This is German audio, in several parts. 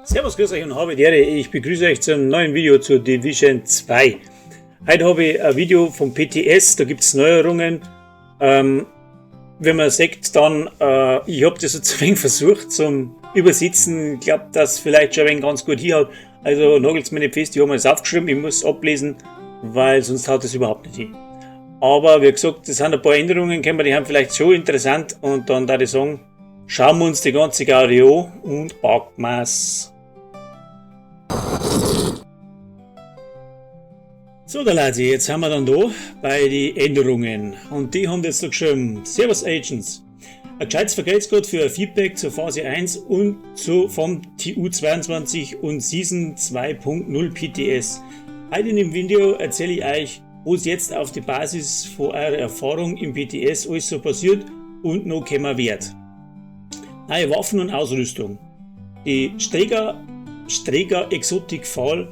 Servus, grüß euch und habe die Ehre. Ich begrüße euch zum neuen Video zur Division 2. Heute habe ich ein Video vom PTS, da gibt es Neuerungen. Wenn man sieht, dann, ich habe das jetzt ein wenig versucht zum Übersetzen. Ich glaube, dass vielleicht schon ein wenig ganz gut hinhaut. Also nagelt es mir nicht fest, ich habe mir das aufgeschrieben, ich muss es ablesen, weil sonst haut das überhaupt nicht hin. Aber wie gesagt, das sind ein paar Änderungen, die haben vielleicht schon interessant und dann da ich sagen, schauen wir uns die ganze Gaudi an und packen wir's. So, da Leute, jetzt haben wir dann da bei den Änderungen und die haben jetzt da geschrieben: Servus Agents, ein gescheites Vergeltungscode für ein Feedback zur Phase 1 und vom TU22 und Season 2.0 PTS. Heute in dem Video erzähle ich euch, was jetzt auf die Basis von eurer Erfahrung im PTS alles so passiert und noch kommen wird. Neue Waffen und Ausrüstung. Die Streger Exotic Fall.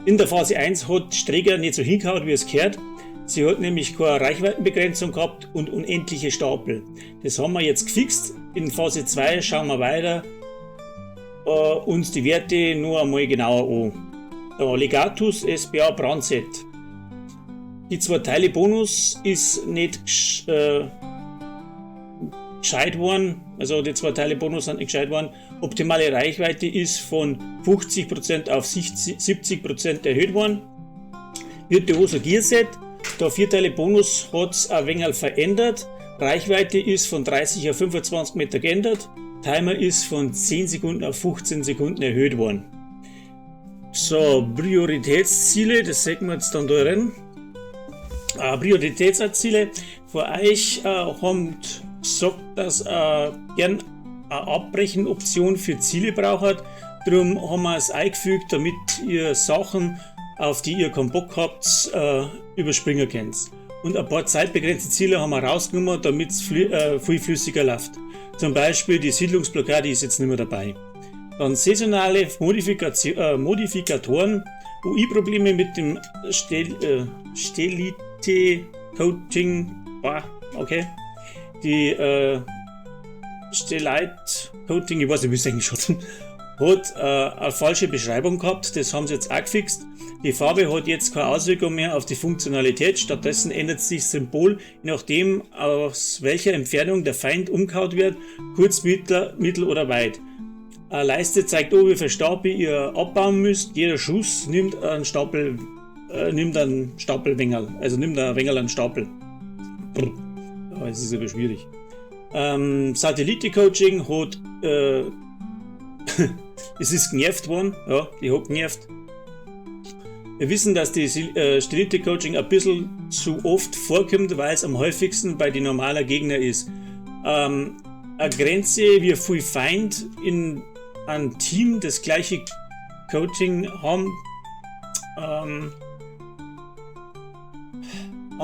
In der Phase 1 hat Streger nicht so hingehauen, wie es gehört. Sie hat nämlich keine Reichweitenbegrenzung gehabt und unendliche Stapel. Das haben wir jetzt gefixt. In Phase 2 schauen wir weiter uns die Werte nur einmal genauer an. Der Legatus SBA Brandset. Die 2 Teile Bonus ist nicht gescheit worden, also die 2 Teile Bonus sind nicht gescheit worden. Optimale Reichweite ist von 50% auf 70% erhöht worden. Virtuoso Gearset, da 4 Teile Bonus hat es ein wenig verändert. Reichweite ist von 30 auf 25 Meter geändert. Timer ist von 10 Sekunden auf 15 Sekunden erhöht worden. So, Prioritätsziele, das sehen wir jetzt dann da rein. Prioritätsziele für euch haben gesagt, dass gern eine Abbrechen-Option für Ziele braucht. Darum haben wir es eingefügt, damit ihr Sachen, auf die ihr keinen Bock habt, überspringen könnt. Und ein paar zeitbegrenzte Ziele haben wir rausgenommen, damit es viel flüssiger läuft. Zum Beispiel die Siedlungsblockade ist jetzt nicht mehr dabei. Dann saisonale Modifikatoren, UI-Probleme mit dem Stellite-Coaching, okay. Die Stellite-Coating, ich weiß nicht, wie es eigentlich schon hat eine falsche Beschreibung gehabt, das haben sie jetzt auch gefixt. Die Farbe hat jetzt keine Auswirkung mehr auf die Funktionalität, stattdessen ändert sich das Symbol, je nachdem aus welcher Entfernung der Feind umgehauen wird, kurz, mittel oder weit. Eine Leiste zeigt an, wie viel Stapel ihr abbauen müsst, jeder Schuss nimmt einen Stapelwengel, also nimmt ein Wengel einen Stapel. Es ist aber schwierig. Satellite-Coaching hat es ist genervt worden, ja, die hat genervt. Wir wissen, dass die Satellite-Coaching ein bisschen zu oft vorkommt, weil es am häufigsten bei den normalen Gegnern ist. Eine Grenze, wie viel Feind in einem Team das gleiche Coaching haben, haben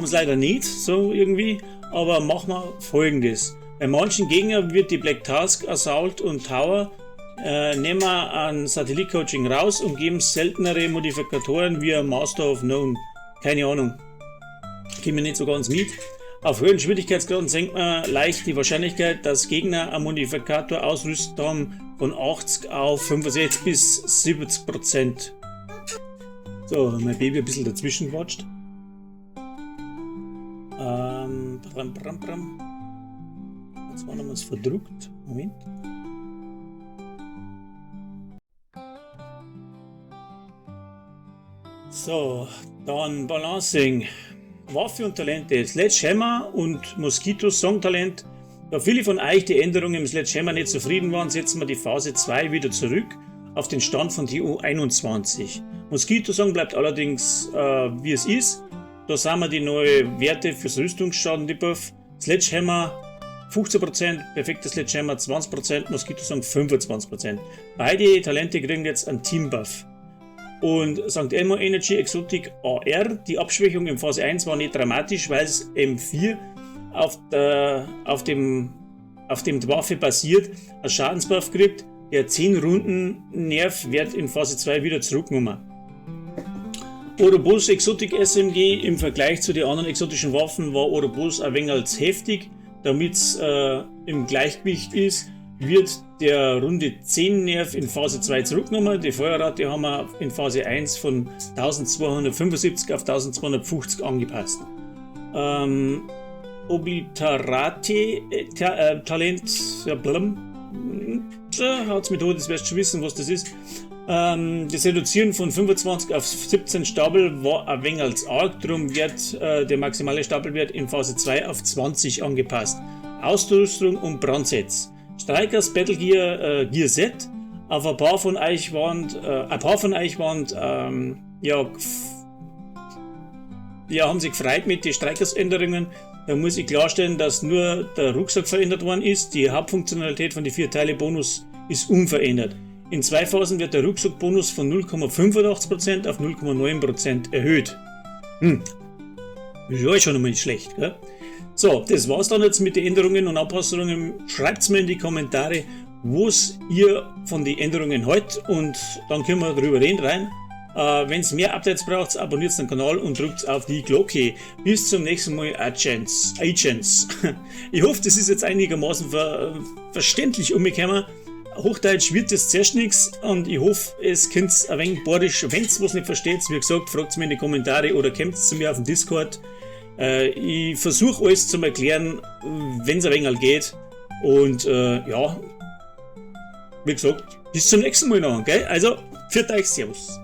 es leider nicht, so irgendwie, aber machen wir Folgendes. Bei manchen Gegnern wird die Black Task, Assault und Tower nehmen wir ein Satellit-Coaching raus und geben seltenere Modifikatoren wie ein Master of Known. Keine Ahnung. Kommen wir nicht so ganz mit. Auf höheren Schwierigkeitsgraden senkt man leicht die Wahrscheinlichkeit, dass Gegner einen Modifikator ausrüstet haben von 80 auf 65 bis 70%. So, mein Baby ein bisschen dazwischen watscht. Jetzt waren wir es verdruckt. Moment. So, dann Balancing. Waffe und Talente. Sledgehammer und Mosquito Songtalent. Da viele von euch die Änderungen im Sledgehammer nicht zufrieden waren, setzen wir die Phase 2 wieder zurück auf den Stand von TU21. Mosquito Song bleibt allerdings wie es ist. Da sind wir die neuen Werte fürs Rüstungsschaden debuff. Sledgehammer 15%, perfekter Sledgehammer 20%, Mosquito Song 25%. Beide Talente kriegen jetzt einen Team-Buff. Und St. Elmo Energy Exotic AR, die Abschwächung in Phase 1 war nicht dramatisch, weil es M4 auf dem die Waffe basiert, einen Schadensbuff kriegt. Der 10 Runden Nerv wird in Phase 2 wieder zurückgenommen. Ouroboros Exotic SMG im Vergleich zu den anderen exotischen Waffen war Ouroboros ein wenig als heftig, damit es im Gleichgewicht ist. wird der runde 10 Nerv in Phase 2 zurückgenommen. Die Feuerrate haben wir in Phase 1 von 1275 auf 1250 angepasst. Obliterate Talent Harzmethode, das wirst du schon wissen, was das ist. Das Reduzieren von 25 auf 17 Stapel war ein wenig als arg, darum wird der maximale Stapelwert in Phase 2 auf 20 angepasst. Ausrüstung und Brandsets. Strikers Battle Gear Gear Set. Auf ein paar von euch waren, haben sich gefreut mit den Strikers-Änderungen. Da muss ich klarstellen, dass nur der Rucksack verändert worden ist. Die Hauptfunktionalität von den 4 Teile Bonus ist unverändert. In 2 Phasen wird der Rucksackbonus von 0,85% auf 0,9% erhöht. Ist ja schon einmal nicht schlecht, gell? So, das war's dann jetzt mit den Änderungen und Anpassungen. Schreibt's mir in die Kommentare, was ihr von den Änderungen haltet, und dann können wir darüber reden rein. Wenn es mehr Updates braucht, abonniert den Kanal und drückt auf die Glocke. Bis zum nächsten Mal, Agents. Ich hoffe, das ist jetzt einigermaßen verständlich umgekommen. Hochdeutsch wird das zuerst nichts, und ich hoffe, es könnt ein wenig badisch. Wenn ihr was nicht versteht, wie gesagt, fragt es mir in die Kommentare oder kommt zu mir auf den Discord. Ich versuche alles zu erklären, wenn es ein wenig geht. Und ja, wie gesagt, bis zum nächsten Mal noch, gell? Also, für euch, Servus.